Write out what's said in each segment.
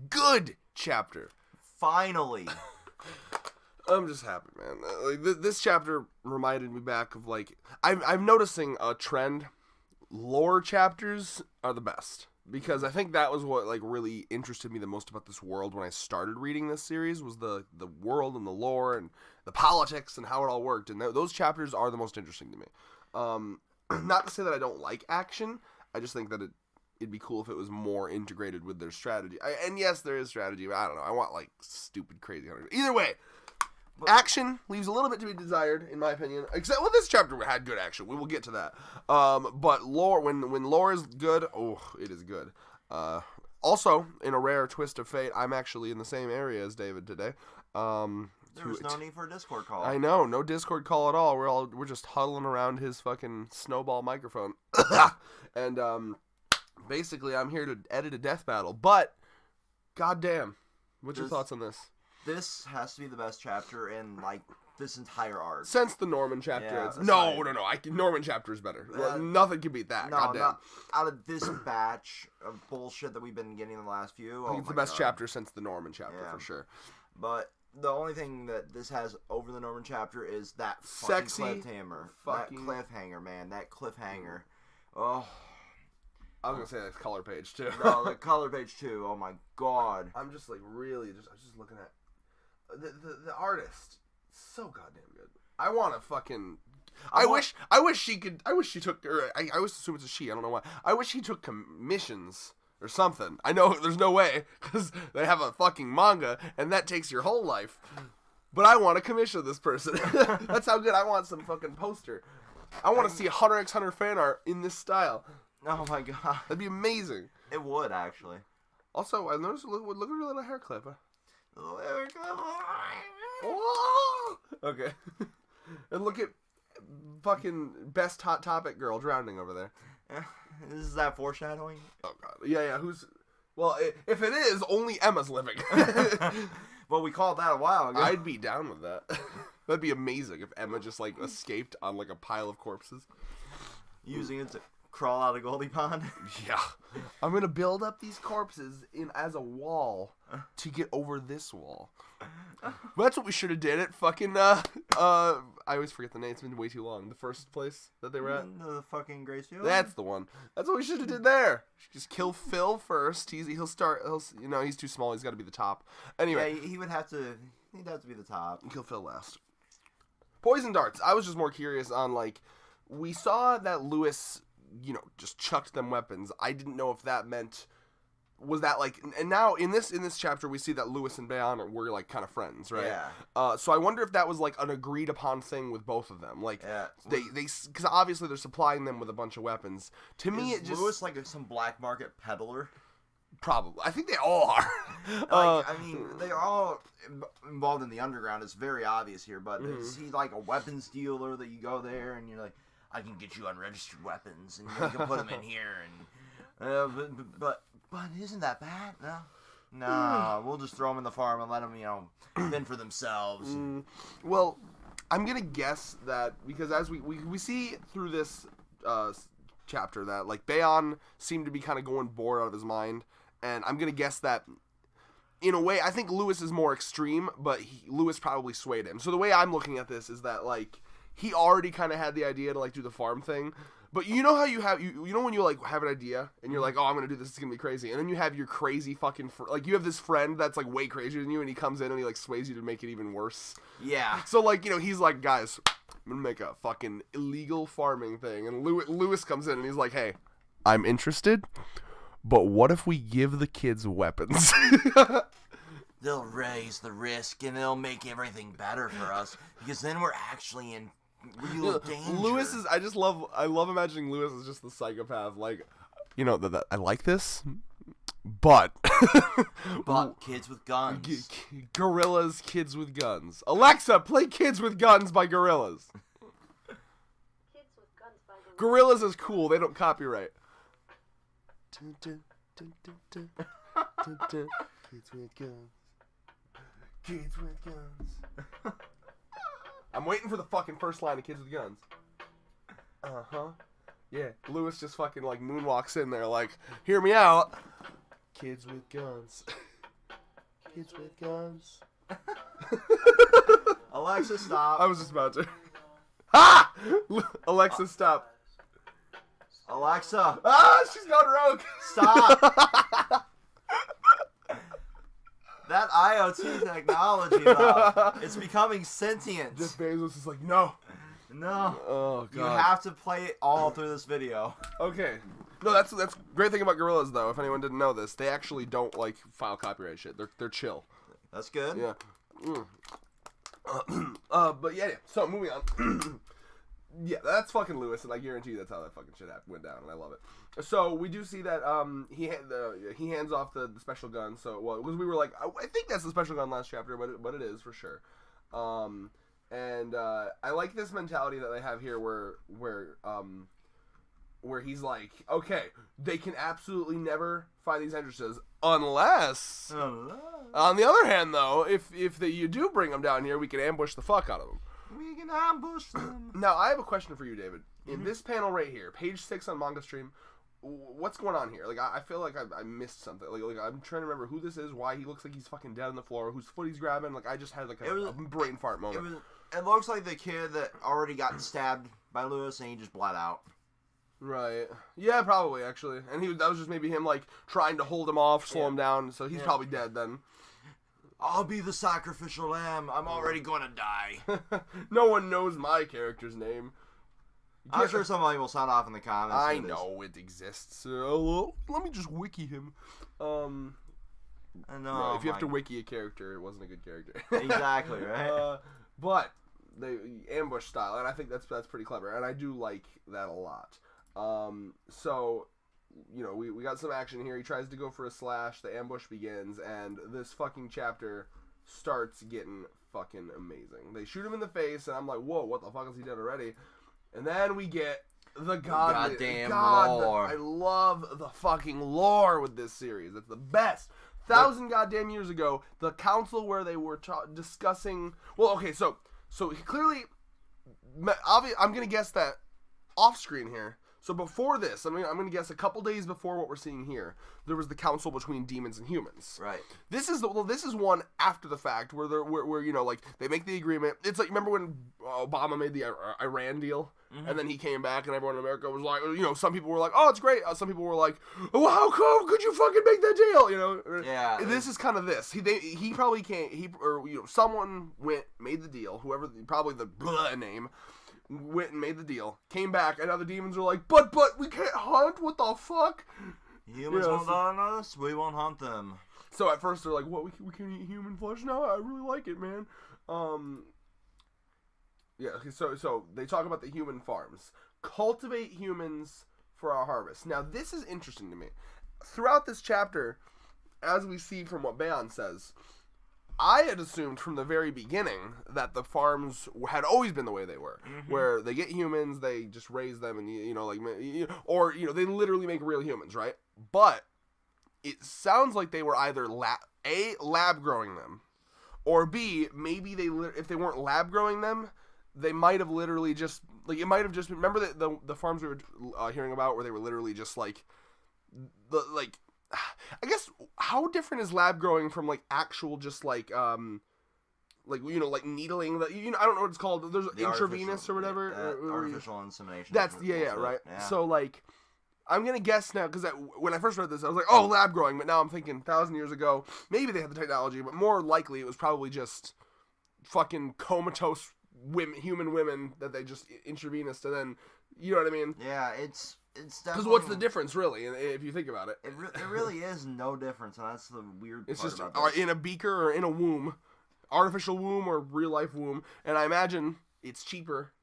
good chapter. Finally. I'm just happy, man. Like, this chapter reminded me back of, like, I'm noticing a trend. Lore chapters are the best. Because I think that was what, like, really interested me the most about this world when I started reading this series, was the world and the lore and the politics and how it all worked. And those chapters are the most interesting to me. Not to say that I don't like action. I just think that it'd be cool if it was more integrated with their strategy. And yes, there is strategy, but I don't know. I want, like, stupid, crazy... Either way, action leaves a little bit to be desired, in my opinion. Except, well, this chapter had good action. We will get to that. But lore, when lore is good, oh, it is good. Also, in a rare twist of fate, I'm actually in the same area as David today. There was no need for a Discord call. I know, no Discord call at all. We're just huddling around his fucking snowball microphone. And, basically, I'm here to edit a death battle. But, goddamn, what's your thoughts on this? This has to be the best chapter in, like, this entire arc. Since the Norman chapter. Yeah, No. Norman chapter is better. Nothing can beat that. No, goddamn. Out of this batch of bullshit that we've been getting in the last few. I think it's the best chapter since the Norman chapter, for sure. But the only thing that this has over the Norman chapter is that sexy cliffhanger. That cliffhanger, man. That cliffhanger. Oh. I was going to say that color page, too. No, the color page, too. Oh, my God. I'm just, like, really I was just looking at the artist. So goddamn good. I want to fucking... I wish she took... I always assume it's a she. I don't know why. I wish he took commissions or something. I know there's no way, because they have a fucking manga, and that takes your whole life. But I want to commission this person. That's how good I want some fucking poster. I want to see Hunter x Hunter fan art in this style. Oh my God. That'd be amazing. It would, actually. Also, I noticed, look at her little hair clip. Okay. And look at fucking best Hot Topic girl drowning over there. Is that foreshadowing? Oh, God. Yeah, who's... Well, if it is, only Emma's living. Well, we called that a while ago. I'd be down with that. That'd be amazing if Emma just, like, escaped on, like, a pile of corpses. Using it to crawl out of Goldie Pond. Yeah. I'm gonna build up these corpses as a wall to get over this wall. Well, that's what we should have did it. Fucking, I always forget the name. It's been way too long. The first place that they were at? The fucking Grace Field? That's the one. That's what we should have did there. Just kill Phil first. He's too small. He's got to be the top. Anyway. Yeah, he'd have to be the top. Kill Phil last. Poison darts. I was just more curious on, like, we saw that Lewis, just chucked them weapons. I didn't know if that meant... Was that, like... And now, in this chapter, we see that Lewis and Bayon were, like, kind of friends, right? Yeah. So I wonder if that was, like, an agreed-upon thing with both of them. Like, yeah. Because obviously they're supplying them with a bunch of weapons. To me, it just... Lewis, like, some black market peddler? Probably. I think they all are. I mean, they are all involved in the underground. It's very obvious here, but is he, like, a weapons dealer that you go there and you're like, I can get you unregistered weapons, and you can put them in here, and... But isn't that bad? No, we'll just throw them in the farm and let them, fend for themselves. Well, I'm gonna guess that because as we see through this chapter that, like, Bayon seemed to be kind of going bored out of his mind, and I'm gonna guess that in a way I think Lewis is more extreme, but Lewis probably swayed him. So the way I'm looking at this is that, like, he already kind of had the idea to, like, do the farm thing. But you know how you have, you know when you, like, have an idea, and you're like, oh, I'm going to do this, it's going to be crazy. And then you have your crazy fucking, like, you have this friend that's, like, way crazier than you, and he comes in and he, like, sways you to make it even worse. Yeah. So, like, he's like, guys, I'm going to make a fucking illegal farming thing. And Lewis comes in and he's like, hey, I'm interested, but what if we give the kids weapons? They'll raise the risk, and they'll make everything better for us, because then we're actually in real danger. Lewis is, I love imagining Lewis as just the psychopath, like, that I like this, but kids with guns. Gorillas, kids with guns. Alexa, play Kids with Guns by Gorillas. Kids with Guns by Gorillas. Gorillas is cool, they don't copyright. Kids with guns. Kids with guns. I'm waiting for the fucking first line of Kids with Guns. Uh-huh. Yeah. Lewis just fucking, like, moonwalks in there like, hear me out. Kids with guns. Kids with guns. Alexa, stop. I was just about to. Ha! Alexa, stop. Alexa. Ah, she's gone rogue. Stop. That IoT technology, though, it's becoming sentient. Jeff Bezos is like, no. No. Oh, God. You have to play it all through this video. Okay. No, that's great thing about gorillas, though. If anyone didn't know this, they actually don't like file copyright shit. They're chill. That's good. Yeah. But yeah. So moving on. Yeah, that's fucking Lewis, and I guarantee you that's how that fucking shit went down, and I love it. So we do see that he hands off the special gun. So because we were like, I think that's the special gun last chapter, but it is for sure. And I like this mentality that they have here, where he's like, okay, they can absolutely never find these entrances unless, on the other hand, though, if you do bring them down here, we can ambush the fuck out of them. We can ambush them. Now, I have a question for you, David. In this panel right here, page 6 on Manga Stream, what's going on here? Like, I feel like I missed something. Like I'm trying to remember who this is, why he looks like he's fucking dead on the floor, whose foot he's grabbing. Like, I just had like a brain fart moment. It looks like the kid that already got stabbed by Lewis and he just bled out. Right. Yeah, probably, actually. And that was just maybe him, like, trying to hold him off, slow him down, so he's probably dead then. I'll be the sacrificial lamb. I'm already going to die. No one knows my character's name. I'm sure somebody will sound off in the comments. I know it exists. Let me just wiki him. No, if you have to wiki a character, it wasn't a good character. Exactly, right? But they ambush style, and I think that's pretty clever, and I do like that a lot. So, you know, we got some action here. He tries to go for a slash. The ambush begins, and this fucking chapter starts getting fucking amazing. They shoot him in the face, and I'm like, whoa, what the fuck is he dead already? And then we get the goddamn lore. I love the fucking lore with this series. It's the best. 1,000 goddamn years ago, the council where they were discussing... Well, okay, so clearly... I'm going to guess that off-screen here... So before this, I'm going to guess a couple days before what we're seeing here, there was the council between demons and humans. Right. This is one after the fact where you know, like, they make the agreement. It's like, remember when Obama made the Iran deal? Mm-hmm. And then he came back and everyone in America was like, you know, some people were like, oh, it's great. Some people were like, oh, how come could you fucking make that deal? You know? Yeah. This is kind of this. He probably can't, someone made the deal, whoever, probably the name, went and made the deal, came back, and now the demons are like, but we can't hunt, what the fuck? Humans won't hunt us, we won't hunt them. So at first they're like, what, we can eat human flesh now? I really like it, man. Yeah, so they talk about the human farms. Cultivate humans for our harvest. Now this is interesting to me. Throughout this chapter, as we see from what Bayon says, I had assumed from the very beginning that the farms had always been the way they were, where they get humans, they just raise them, and or they literally make real humans, right? But it sounds like they were either lab growing them, or B, maybe if they weren't lab growing them, they might have literally just it might have just been, remember the farms we were hearing about where they were literally just I guess, how different is lab growing from actual just needling the, I don't know what it's called. There's the intravenous or whatever. Artificial insemination. That's right. Yeah. So I'm gonna guess now because when I first read this, I was like, oh, lab growing. But now I'm thinking 1,000 years ago, maybe they had the technology, but more likely it was probably just fucking comatose human women that they just intravenous, and then you know what I mean? Yeah, it's definitely... Because what's the difference, really, if you think about it? It really is no difference, and that's the weird part about this. It's just in a beaker or in a womb, artificial womb or real-life womb, and I imagine it's cheaper.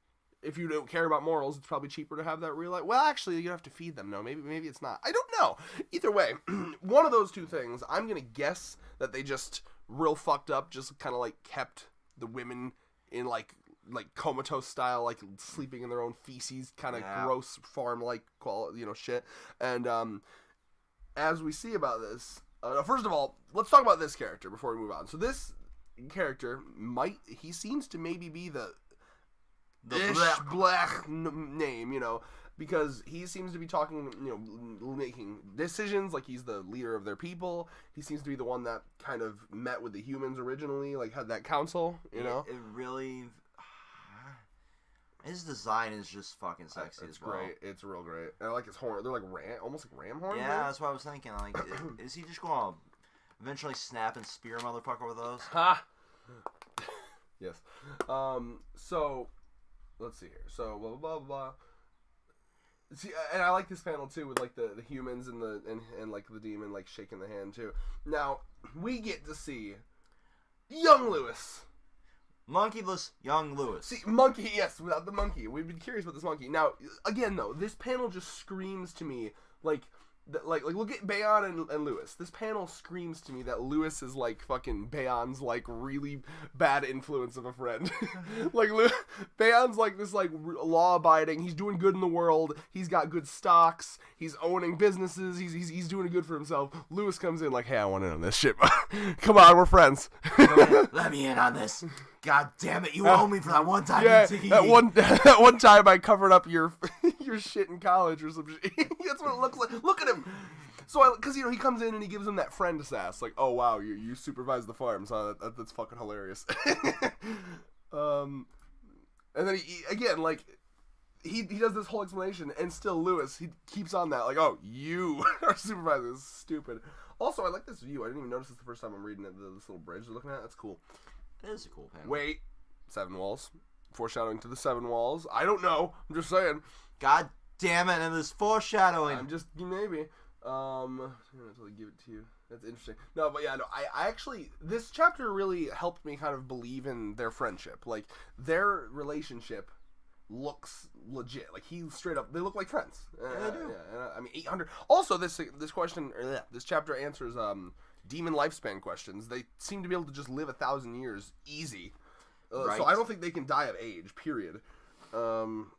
If you don't care about morals, it's probably cheaper to have that real life. Well, actually, you have to feed them. No, maybe it's not. I don't know. Either way, one of those two things, I'm going to guess that they just real fucked up, just kind of kept the women in like comatose style, sleeping in their own feces, kind of gross farm quality, shit. And as we see about this, first of all, let's talk about this character before we move on. So this character he seems to maybe be the black name, because he seems to be talking, making decisions like he's the leader of their people. He seems to be the one that kind of met with the humans originally, like had that council, It really... His design is just fucking sexy as well. Great. It's real great. And I like his horn. They're like almost like ram horns. Yeah, that's what I was thinking. Like, is he just going to eventually snap and spear a motherfucker with those? Ha! Yes. So, let's see here. So, blah, blah, blah, blah. See, and I like this panel, too, with, like, the humans and like, the demon, like, shaking the hand, too. Now, we get to see young Lewis. Monkeyless young Lewis. See, monkey, yes, without the monkey. We've been curious about this monkey. Now, again, though, this panel just screams to me, like look at Bayon and Lewis. This panel screams to me that Lewis is, like, fucking Bayon's, like, really bad influence of a friend. Like, Bayon's, like, this, like, law-abiding. He's doing good in the world. He's got good stocks. He's owning businesses. He's doing good for himself. Lewis comes in like, hey, I want in on this shit. Come on, we're friends. Let me in on this. God damn it, you owe me for that one time. Yeah, that one time I covered up your shit in college or some shit. That's what it looks like. Look at him. So, because he comes in and he gives him that friend sass, like, oh wow, you supervise the farms, huh? That's fucking hilarious. And then he again, like, he does this whole explanation, and still Lewis, he keeps on that, like, oh, you are supervising. This is stupid. Also, I like this view. I didn't even notice this the first time I'm reading it. This little bridge they're looking at. That's cool. It is a cool panel. Wait, 7 walls. Foreshadowing to the 7 walls. I don't know. I'm just saying. God damn it, and there's foreshadowing. I'm just, maybe. I'm going to totally give it to you. That's interesting. No, but yeah, no, I actually, this chapter really helped me kind of believe in their friendship. Like, their relationship looks legit. Like, he straight up, they look like friends. Yeah, they do. Yeah, I mean, 800. Also, this question, this chapter answers, demon lifespan questions. They seem to be able to just live 1,000 years easy. Right. So I don't think they can die of age, period. I'm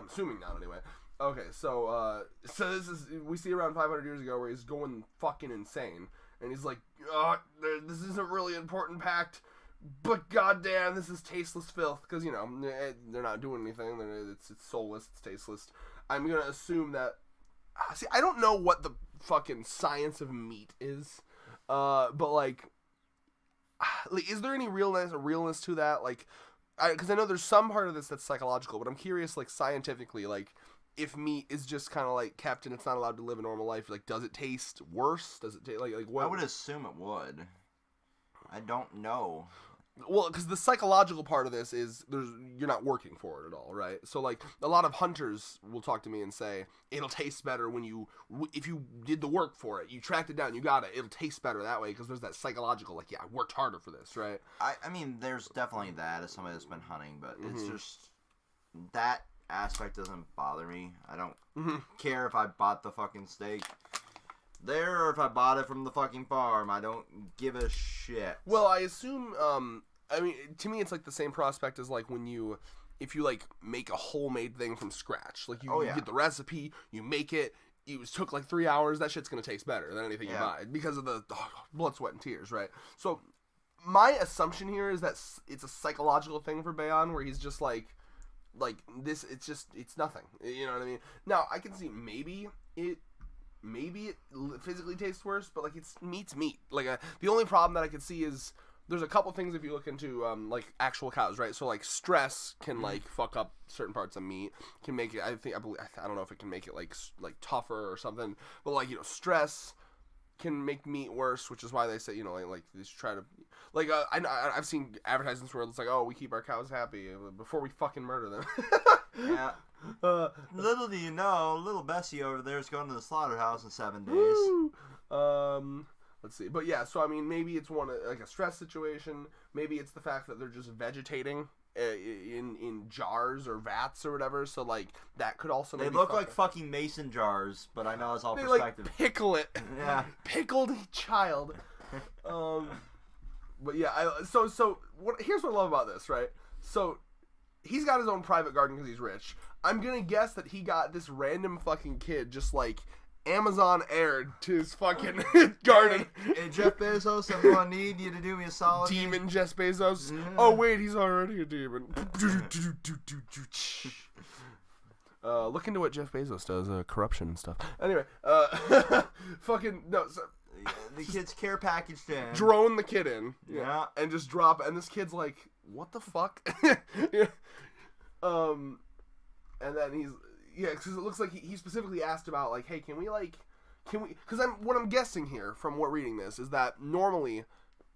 assuming not, anyway. Okay, so this is, we see around 500 years ago where he's going fucking insane. And he's like, this isn't really important pact, but goddamn, this is tasteless filth. Because, they're not doing anything. It's soulless, it's tasteless. I'm going to assume that, see, I don't know what the fucking science of meat is, but like, is there any realness to that? Like, because I know there's some part of this that's psychological, but I'm curious, like, scientifically, like, if meat is just kind of like kept and it's not allowed to live a normal life, like, does it taste worse? Does it taste like what? I would assume it would. I don't know. Well, because the psychological part of this is you're not working for it at all, right? So, like, a lot of hunters will talk to me and say, it'll taste better if you did the work for it, you tracked it down, you got it, it'll taste better that way, because there's that psychological, like, yeah, I worked harder for this, right? I mean, there's definitely that as somebody that's been hunting, but it's just, that aspect doesn't bother me. I don't care if I bought the fucking steak there or if I bought it from the fucking farm. I don't give a shit. Well, I assume, I mean, to me, it's like the same prospect as like if you like make a homemade thing from scratch. Like you get the recipe, you make it. It took like 3 hours. That shit's gonna taste better than anything you buy because of the blood, sweat, and tears, right? So my assumption here is that it's a psychological thing for Bayon, where he's just like this. It's nothing. You know what I mean? Now I can see maybe it physically tastes worse, but like meat's meat. Like the only problem that I could see is there's a couple things if you look into like actual cows, right? So like stress can like fuck up certain parts of meat, can make it. I don't know if it can make it like tougher or something, but like stress can make meat worse, which is why they say like they should try to like I've seen advertisements where it's like, oh, we keep our cows happy before we fucking murder them. Yeah. Little do you know, little Bessie over there is going to the slaughterhouse in 7 days. Let's see. But yeah, so I mean, maybe it's like a stress situation. Maybe it's the fact that they're just vegetating in jars or vats or whatever. So like that could also. They look like fucking mason jars, but I know it's all perspective. Like pickle it. Yeah. Pickled child. But yeah, so here's what I love about this, right? So he's got his own private garden because he's rich. I'm gonna guess that he got this random fucking kid just like Amazon aired to his fucking garden. Hey, Jeff Bezos, I'm gonna need you to do me a solid. Demon Jeff Bezos. Yeah. Oh wait, he's already a demon. Look into what Jeff Bezos does, corruption and stuff. Anyway, fucking no. So, The kid's care package in. drone the kid in, Yeah. and just drop. And this kid's like, "What the fuck?" And then because it looks like he specifically asked about like, "Hey, can we?" Because what I'm guessing here from what reading this is that normally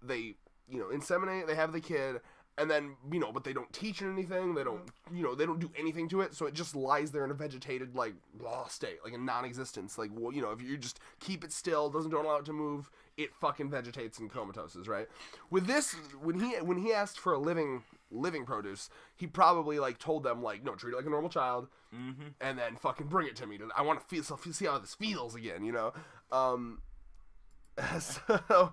they inseminate, they have the kid. And then, but they don't teach it anything. They don't, they don't do anything to it. So it just lies there in a vegetated, like, blah state, like a non-existence. Like, well, if you just keep it still, don't allow it to move, it fucking vegetates and comatoses, right? With this, when he asked for a living produce, he probably, like, told them, like, no, treat it like a normal child, and then fucking bring it to me. I want to see how this feels again, So...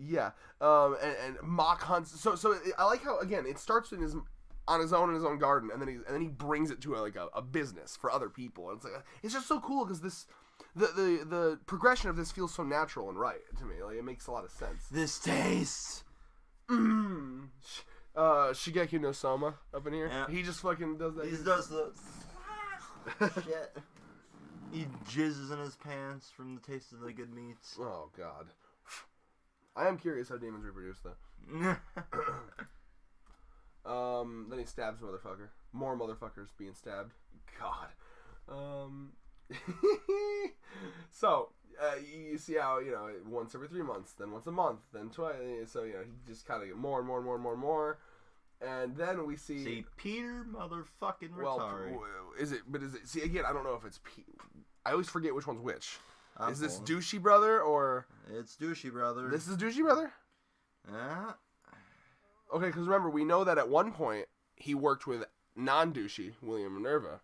Yeah, and mock hunts. So I like how again it starts on his own in his own garden, and then he brings it to a business for other people. And it's just so cool because the progression of this feels so natural and right to me. Like it makes a lot of sense. This taste. Shigeki no Soma up in here. Yeah. He just fucking does that. He does the shit. He jizzes in his pants from the taste of the good meats. Oh God. I am curious how demons reproduce, though. Then he stabs a motherfucker. More motherfuckers being stabbed. God. So, you see how, once every 3 months, then once a month, then twice. So, he just kind of get more and more and more and more and more. And then we see... Peter motherfucking Ritari. Well, is it... See, again, I don't know if it's... I always forget which one's which. Is this Douchey Brother or... It's Douchey Brother. This is Douchey Brother? Yeah. Okay, because remember, we know that at one point he worked with non-douchey William Minerva.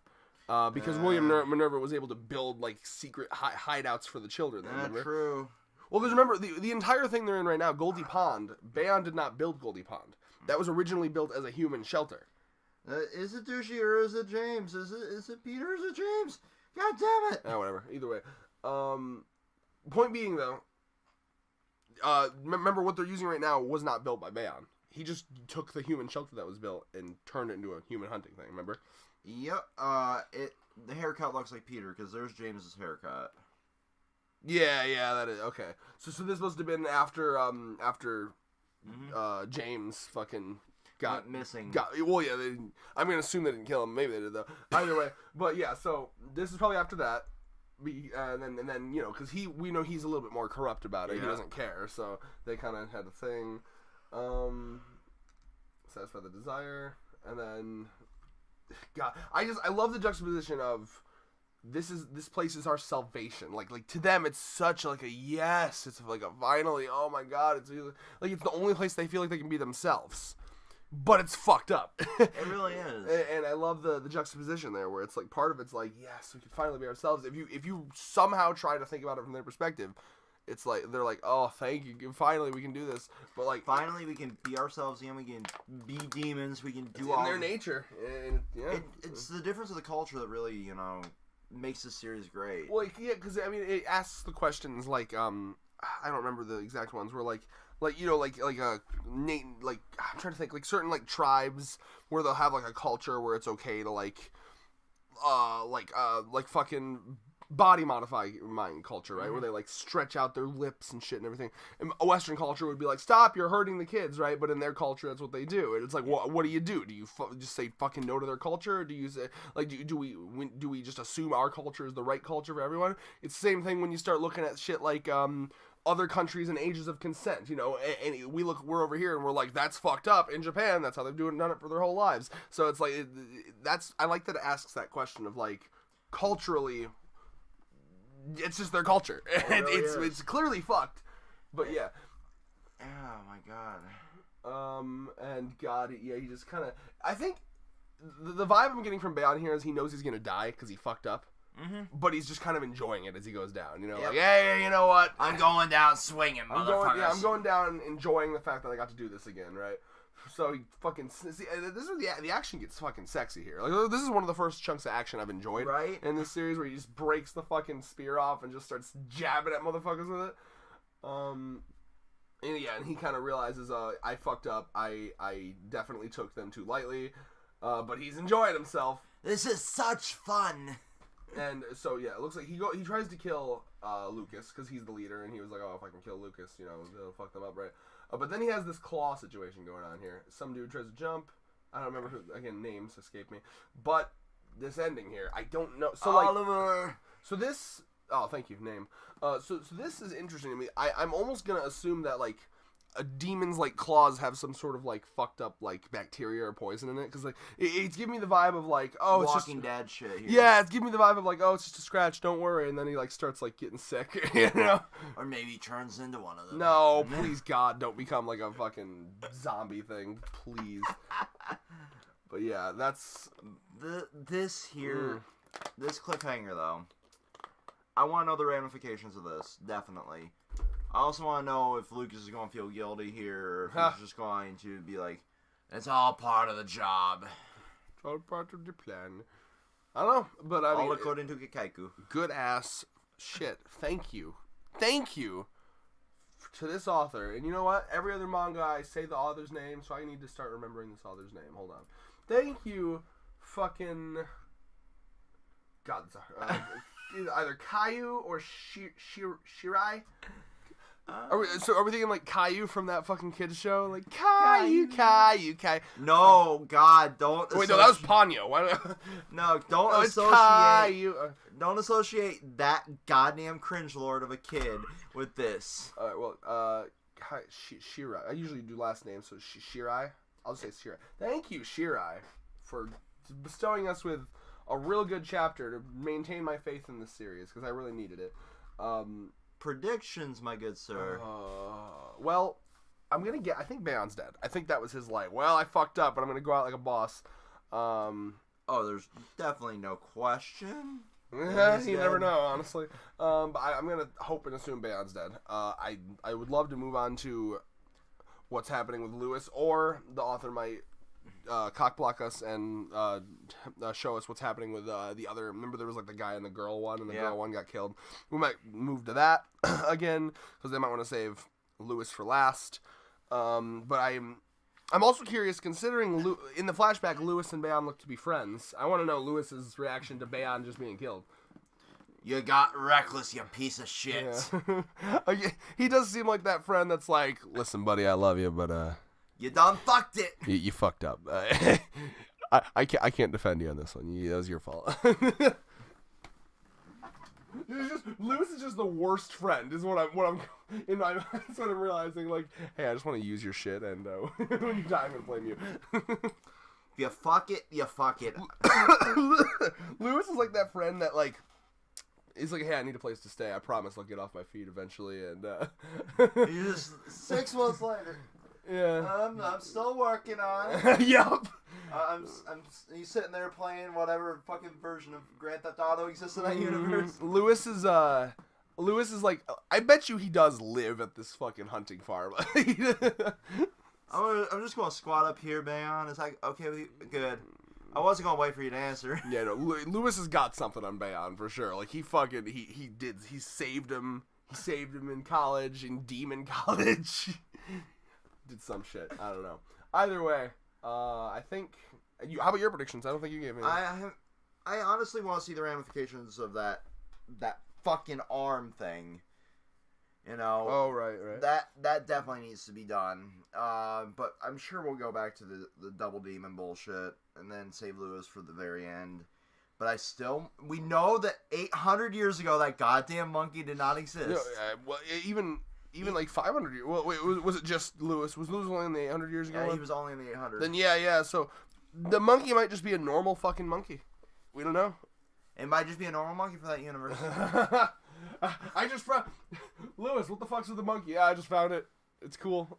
Because William Minerva was able to build, like, secret hideouts for the children. Remember? True. Well, because remember, the entire thing they're in right now, Goldie Pond, Bayon did not build Goldie Pond. That was originally built as a human shelter. Is it Douchey or is it James? Is it Peter or is it James? God damn it! Whatever. Either way. Point being though, remember what they're using right now was not built by Bayon. He just took the human shelter that was built and turned it into a human hunting thing. Remember? Yep. The haircut looks like Peter because there's James's haircut. Yeah, that is okay. So this must have been after James fucking got missing. Well, yeah. I'm gonna assume they didn't kill him. Maybe they did though. Either way, but yeah. So this is probably after that. And then because we know he's a little bit more corrupt about it. Yeah. He doesn't care, so they kind of had a thing. Satisfy the desire, and then God, I love the juxtaposition of this place is our salvation. Like to them, it's such like a yes. It's like a finally. Oh my God, it's like it's the only place they feel like they can be themselves. But it's fucked up. It really is. And I love the juxtaposition there where it's like part of it's like, yes, we can finally be ourselves. If you somehow try to think about it from their perspective, it's like they're like, oh, thank you, finally we can do this. But like finally we can be ourselves and we can be demons. We can do all in their nature. And, yeah. It's the difference of the culture that really makes this series great. Well, yeah, because it asks the questions like I don't remember the exact ones where like I'm trying to think like certain like tribes where they'll have like a culture where it's okay to like fucking body modifying culture, right? Mm-hmm. Where they like stretch out their lips and shit and everything. And a Western culture would be like, stop, you're hurting the kids, right? But in their culture, that's what they do. And it's like, what do you do? Do you just say fucking no to their culture? Or do you say like do we just assume our culture is the right culture for everyone? It's the same thing when you start looking at shit like other countries and ages of consent, and we're over here and we're like, that's fucked up. In Japan, that's how they've done it for their whole lives. So it's like, I like that it asks that question of like, culturally, it's just their culture. It's clearly fucked, but yeah. Oh my God. And God, yeah, he just kind of, I think the vibe I'm getting from Bayon here is he knows he's gonna die because he fucked up. Mm-hmm. But he's just kind of enjoying it as he goes down, Yep. Like, hey, you know what? I'm going down swinging, motherfuckers. I'm going down enjoying the fact that I got to do this again, right? So he fucking see, this is the action gets fucking sexy here. Like this is one of the first chunks of action I've enjoyed, right? In this series where he just breaks the fucking spear off and just starts jabbing at motherfuckers with it. And he kind of realizes, I fucked up. I definitely took them too lightly. But he's enjoying himself. This is such fun. And so yeah, it looks like he tries to kill Lucas because he's the leader, and he was like, oh, if I can kill Lucas, you know, it'll fuck them up, right? But then he has this claw situation going on here. Some dude tries to jump. I don't remember who. Again, names escape me. But this ending here, I don't know. So Oliver. So this. Oh, thank you, name. So this is interesting to me. I'm almost gonna assume that like a demon's like claws have some sort of like fucked up like bacteria or poison in it, because like it's giving me the vibe of like, oh, it's Walking just Dead shit here. yeah, it's giving me the vibe of like, oh, it's just a scratch, don't worry, and then he like starts like getting sick, you know? Or maybe he turns into one of them. No, please God, don't become like a fucking zombie thing, please. But yeah, that's this here, this cliffhanger though. I want to know the ramifications of this, definitely. I also want to know if Lucas is going to feel guilty here, or if he's just going to be like, it's all part of the job. It's all part of the plan. I don't know, but I mean, all according to Gekaiku. Good ass shit. Thank you to this author. And you know what? Every other manga I say the author's name, so I need to start remembering this author's name. Hold on. Thank you, fucking God. Either Caillou or Shirai. Are we thinking like Caillou from that fucking kids show? Like Caillou. No, God, don't. Wait, no, that was Ponyo. No, don't no, associate. Caillou. Don't associate that goddamn cringe lord of a kid with this. All right, well, Shirai. I usually do last names, so Shirai. I'll just say Shirai. Thank you, Shirai, for bestowing us with a real good chapter to maintain my faith in this series, because I really needed it. Predictions, my good sir. Well, I think Bayon's dead. I think that was his like, well, I fucked up, but I'm gonna go out like a boss. There's definitely no question. You never know, honestly. But I'm gonna hope and assume Bayon's dead. I would love to move on to what's happening with Lewis, or the author might cockblock us and show us what's happening with the other. Remember, there was like the guy and the girl one, and the girl one got killed. We might move to that again, because they might want to save Lewis for last. But I'm also curious, considering in the flashback Lewis and Bayon look to be friends. I want to know Lewis's reaction to Bayon just being killed. You got reckless, you piece of shit. Yeah. He does seem like that friend that's like, listen, buddy, I love you, but you done fucked it. You fucked up. I can't defend you on this one. That was your fault. Lewis is just the worst friend. Is what I'm in my. That's what I'm realizing. Like, hey, I just want to use your shit, and when you die, I'm gonna blame you. If you fuck it, you fuck it. Lewis is like that friend that like. He's like, hey, I need a place to stay. I promise I'll get off my feet eventually, and You just 6 months later. Yeah. I'm still working on it. Yup. He's sitting there playing whatever fucking version of Grand Theft Auto exists in that universe. Lewis is like, I bet you he does live at this fucking hunting farm. I'm just gonna squat up here, Bayon. Is that okay with you? Good. I wasn't gonna wait for you to answer. Yeah, no, Lewis has got something on Bayon for sure. Like he saved him. He saved him in college, in Demon College. Did some shit. I don't know. Either way, I think. How about your predictions? I don't think you gave me. I honestly want to see the ramifications of that fucking arm thing. You know. Oh right. That definitely needs to be done. But I'm sure we'll go back to the double demon bullshit and then save Lewis for the very end. But we know that 800 years ago that goddamn monkey did not exist. Well, even like 500 years. Well, wait, was it just Lewis? Was Lewis only in the 800 years ago? Yeah, he was only in the 800. Then yeah. So the monkey might just be a normal fucking monkey. We don't know. It might just be a normal monkey for that universe. I just found Lewis. What the fuck's with the monkey? Yeah, I just found it. It's cool.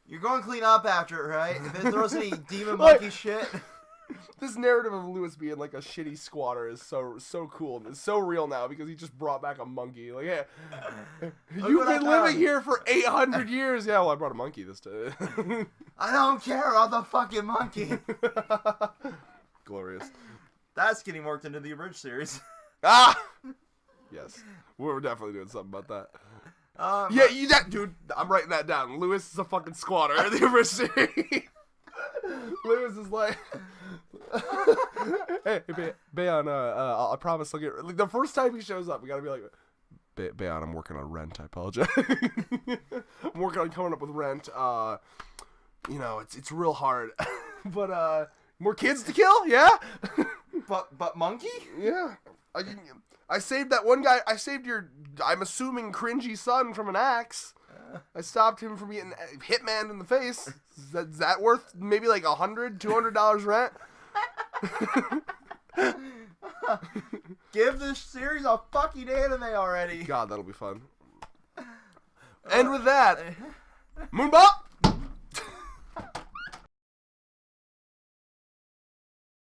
You're going to clean up after it, right? If it throws any demon monkey shit. This narrative of Lewis being like a shitty squatter is so cool. It's so real now because he just brought back a monkey. Like, hey, you've been living here for 800 years. Yeah, well, I brought a monkey this time. I don't care about the fucking monkey. Glorious. That's getting worked into the Abridged series. Yes, we're definitely doing something about that. Yeah, dude. I'm writing that down. Lewis is a fucking squatter in the Abridged series. Lewis is like, hey, Bayon, I promise I'll get. Like, the first time he shows up, we gotta be like, Bayon, I'm working on rent. I apologize. I'm working on coming up with rent. You know, it's real hard, but more kids to kill, yeah. But monkey? Yeah. I saved that one guy. I saved your, I'm assuming, cringy son from an axe. I stopped him from getting hitman in the face. Is that worth maybe like $100, $200 rent? Give this series a fucking anime already. God, that'll be fun. And with that, Moonbop!